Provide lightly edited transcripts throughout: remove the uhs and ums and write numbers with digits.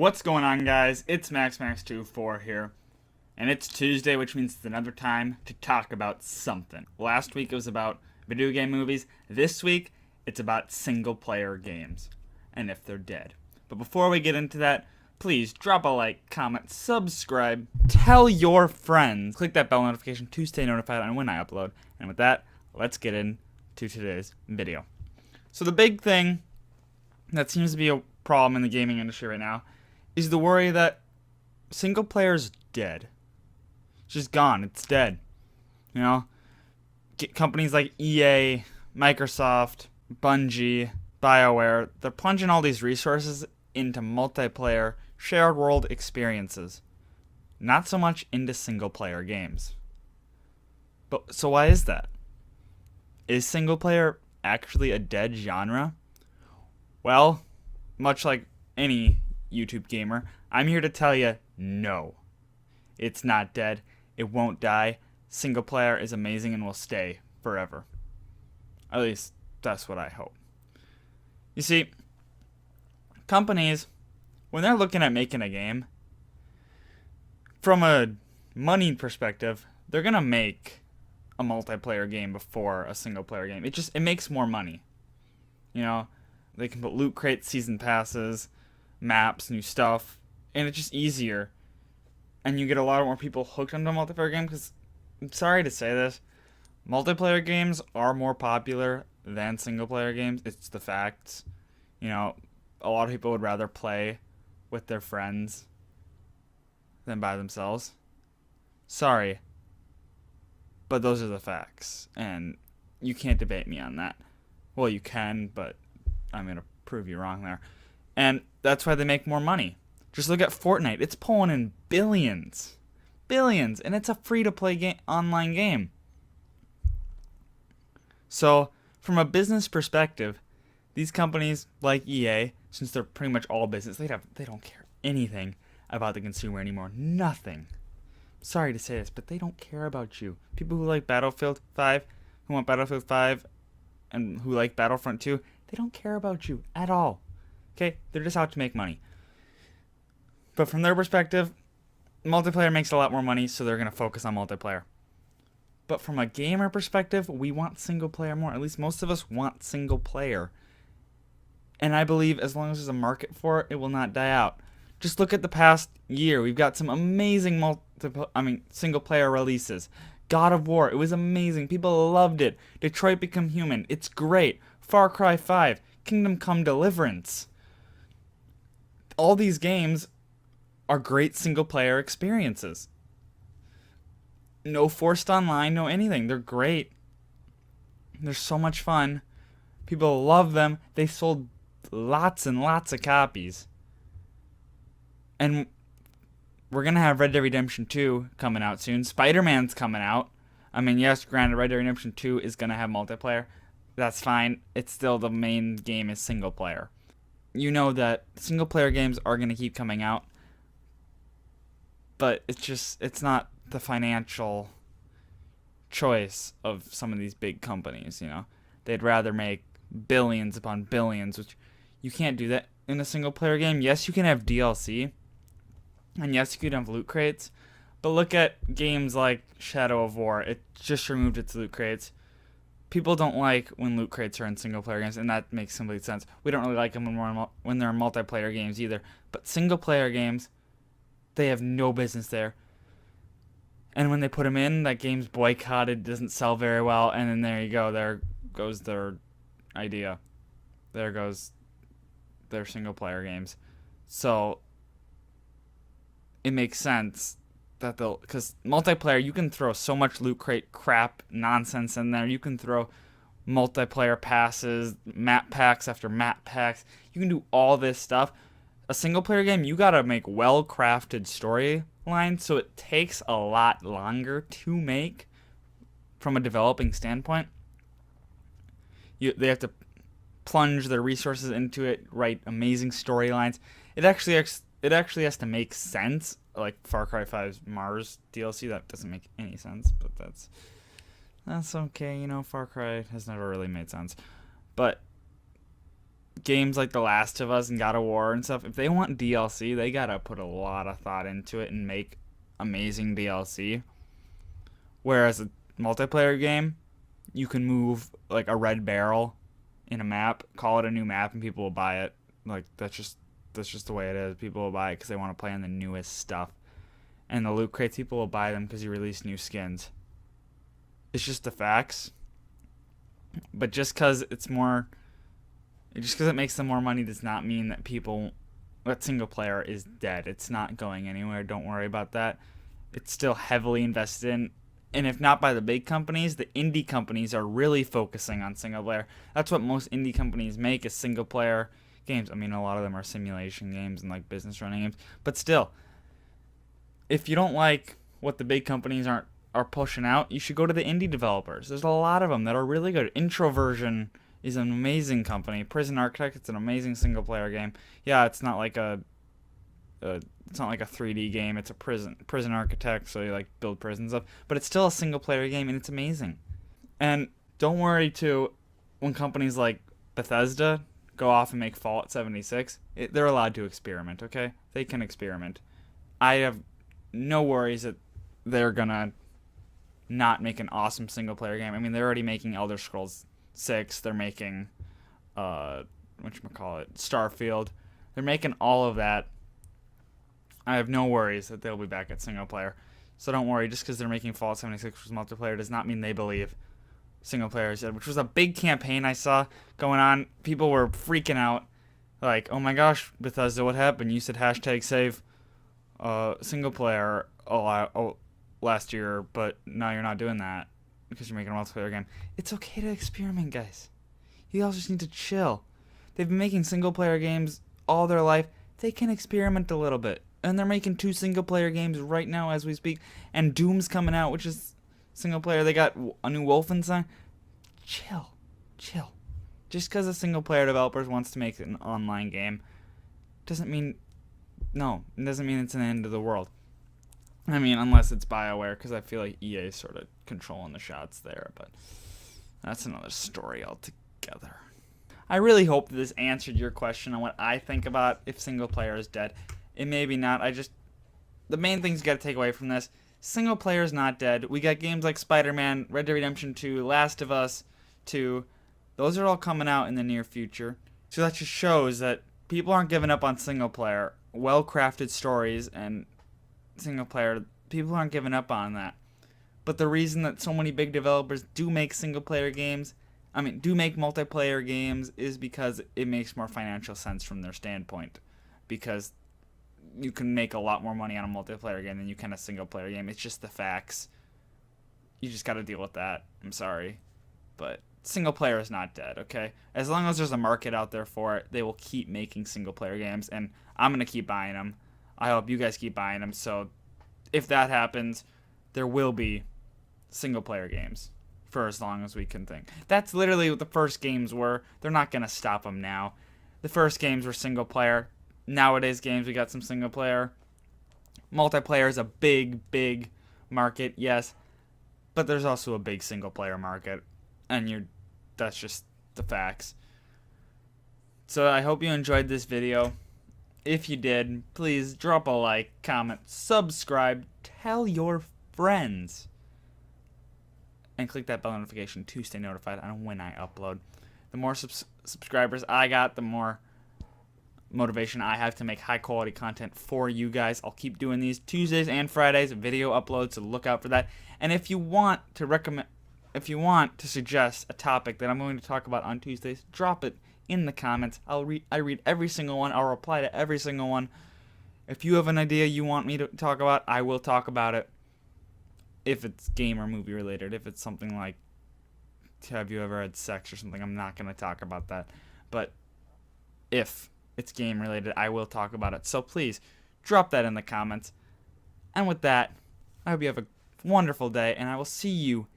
What's going on, guys? It's MaxMax24 here, and it's Tuesday, which means it's another time to talk about something. Last week it was about video game movies. This week it's about single-player games, and if they're dead. But before we get into that, please drop a like, comment, subscribe, tell your friends, click that bell notification to stay notified on when I upload. And with that, let's get into today's video. So the big thing that seems to be a problem in the gaming industry right now is the worry that single player is dead. It's just gone. It's dead. You know, companies like EA, Microsoft, Bungie, BioWare, they're plunging all these resources into multiplayer, shared world experiences. Not so much into single player games. But so why is that? Is single player actually a dead genre? Well, much like any YouTube gamer, I'm here to tell you, no. It's not dead. It won't die. Single player is amazing and will stay forever. At least, that's what I hope. You see, companies, when they're looking at making a game, from a money perspective, they're going to make a multiplayer game before a single player game. It makes more money. You know, they can put LootCrate season passes, maps, new stuff, and it's just easier. And you get a lot more people hooked onto a multiplayer game because, I'm sorry to say this, multiplayer games are more popular than single player games. It's the facts. You know, a lot of people would rather play with their friends than by themselves. Sorry. But those are the facts. And you can't debate me on that. Well, you can, but I'm going to prove you wrong there. And that's why they make more money. Just look at Fortnite. It's pulling in billions. Billions. And it's a free-to-play online game. So, from a business perspective, these companies like EA, since they're pretty much all business, they don't care anything about the consumer anymore. Nothing. Sorry to say this, but they don't care about you. People who like Battlefield 5, who want Battlefield 5, and who like Battlefront 2, they don't care about you at all. Okay? They're just out to make money. But from their perspective, multiplayer makes a lot more money, so they're going to focus on multiplayer. But from a gamer perspective, we want single player more. At least most of us want single player. And I believe as long as there's a market for it, it will not die out. Just look at the past year. We've got some amazing single player releases. God of War, it was amazing. People loved it. Detroit Become Human, it's great. Far Cry 5, Kingdom Come Deliverance. All these games are great single player experiences. No forced online, no anything. They're great. They're so much fun. People love them. They sold lots and lots of copies. And we're going to have Red Dead Redemption 2 coming out soon. Spider-Man's coming out. I mean, yes, granted, Red Dead Redemption 2 is going to have multiplayer. That's fine. It's still the main game is single player. You know that single player games are going to keep coming out. But it's not the financial choice of some of these big companies, you know. They'd rather make billions upon billions, which you can't do that in a single player game. Yes, you can have DLC. And yes, you could have loot crates, but look at games like Shadow of War. It just removed its loot crates. People don't like when loot crates are in single-player games, and that makes complete sense. We don't really like them when they're in multiplayer games either. But single-player games, they have no business there. And when they put them in, that game's boycotted, doesn't sell very well, and then there you go. There goes their idea. There goes their single-player games. So it makes sense that because multiplayer, you can throw so much loot crate crap nonsense in there. You can throw multiplayer passes, map packs after map packs. You can do all this stuff. A single player game, you gotta make well crafted storylines, so it takes a lot longer to make from a developing standpoint. They have to plunge their resources into it, write amazing storylines. It actually has to make sense. Like Far Cry 5's Mars DLC, that doesn't make any sense, but that's okay. You know, Far Cry has never really made sense. But games like The Last of Us and God of War and stuff, if they want DLC, they gotta put a lot of thought into it and make amazing DLC. Whereas a multiplayer game, you can move like a red barrel in a map, call it a new map, and people will buy it. Like that's just the way it is. People will buy it because they want to play on the newest stuff. And the loot crates, people will buy them because you release new skins. It's just the facts. But just because it makes them more money does not mean that single player is dead. It's not going anywhere. Don't worry about that. It's still heavily invested in. And if not by the big companies, the indie companies are really focusing on single player. That's what most indie companies make, is single player games. I mean, a lot of them are simulation games and like business running games. But still, if you don't like what the big companies are pushing out, you should go to the indie developers. There's a lot of them that are really good. Introversion is an amazing company. Prison Architect, it's an amazing single player game. Yeah, it's not like a 3D game. It's a prison architect, so you like build prisons up, but it's still a single player game and it's amazing. And don't worry too when companies like Bethesda go off and make Fallout 76. They're allowed to experiment, okay? They can experiment. I have no worries that they're gonna not make an awesome single player game. I mean, they're already making Elder Scrolls 6. They're making Starfield. They're making all of that. I have no worries that they'll be back at single player. So don't worry, just because they're making Fallout 76 was multiplayer does not mean they believe single player is dead, which was a big campaign I saw going on. People were freaking out. Like, oh my gosh, Bethesda, what happened? You said #save single player last year, but now you're not doing that because you're making a multiplayer game. It's okay to experiment, guys. You all just need to chill. They've been making single player games all their life. They can experiment a little bit. And they're making 2 single player games right now as we speak. And Doom's coming out, which is single player. They got a new Wolfenstein. Chill. Just because a single player developer wants to make an online game doesn't mean it's the end of the world. I mean, unless it's BioWare, because I feel like EA is sort of controlling the shots there. But that's another story altogether. I really hope that this answered your question on what I think about if single player is dead. It may be not. The main things you got to take away from this: single player is not dead. We got games like Spider-Man, Red Dead Redemption 2, Last of Us 2. Those are all coming out in the near future. So that just shows that people aren't giving up on single player. Well-crafted stories and single player, people aren't giving up on that. But the reason that so many big developers do make multiplayer games is because it makes more financial sense from their standpoint. Because you can make a lot more money on a multiplayer game than you can a single player game. It's just the facts. You just got to deal with that. I'm sorry. But single player is not dead, okay? As long as there's a market out there for it, they will keep making single player games, and I'm going to keep buying them. I hope you guys keep buying them. So if that happens, there will be single player games for as long as we can think. That's literally what the first games were. They're not going to stop them now. The first games were single player. Nowadays games, we got some single player. Multiplayer is a big market, yes, but there's also a big single player market, and that's just the facts. So I hope you enjoyed this video. If you did, please drop a like, comment, subscribe, tell your friends, and click that bell notification to stay notified on when I upload. The more subscribers I got, the more motivation I have to make high quality content for you guys. I'll keep doing these Tuesdays and Fridays video uploads, so look out for that. And if you want to suggest a topic that I'm going to talk about on Tuesdays, drop it in the comments. I read every single one. I'll reply to every single one. If you have an idea you want me to talk about, I will talk about it. If it's game or movie related. If it's something like, have you ever had sex or something, I'm not going to talk about that. But if it's game related, I will talk about it. So please drop that in the comments. And with that, I hope you have a wonderful day, and I will see you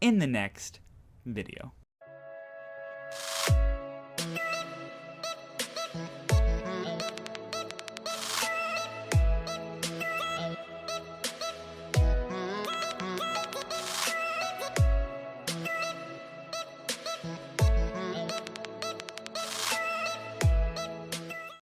in the next video.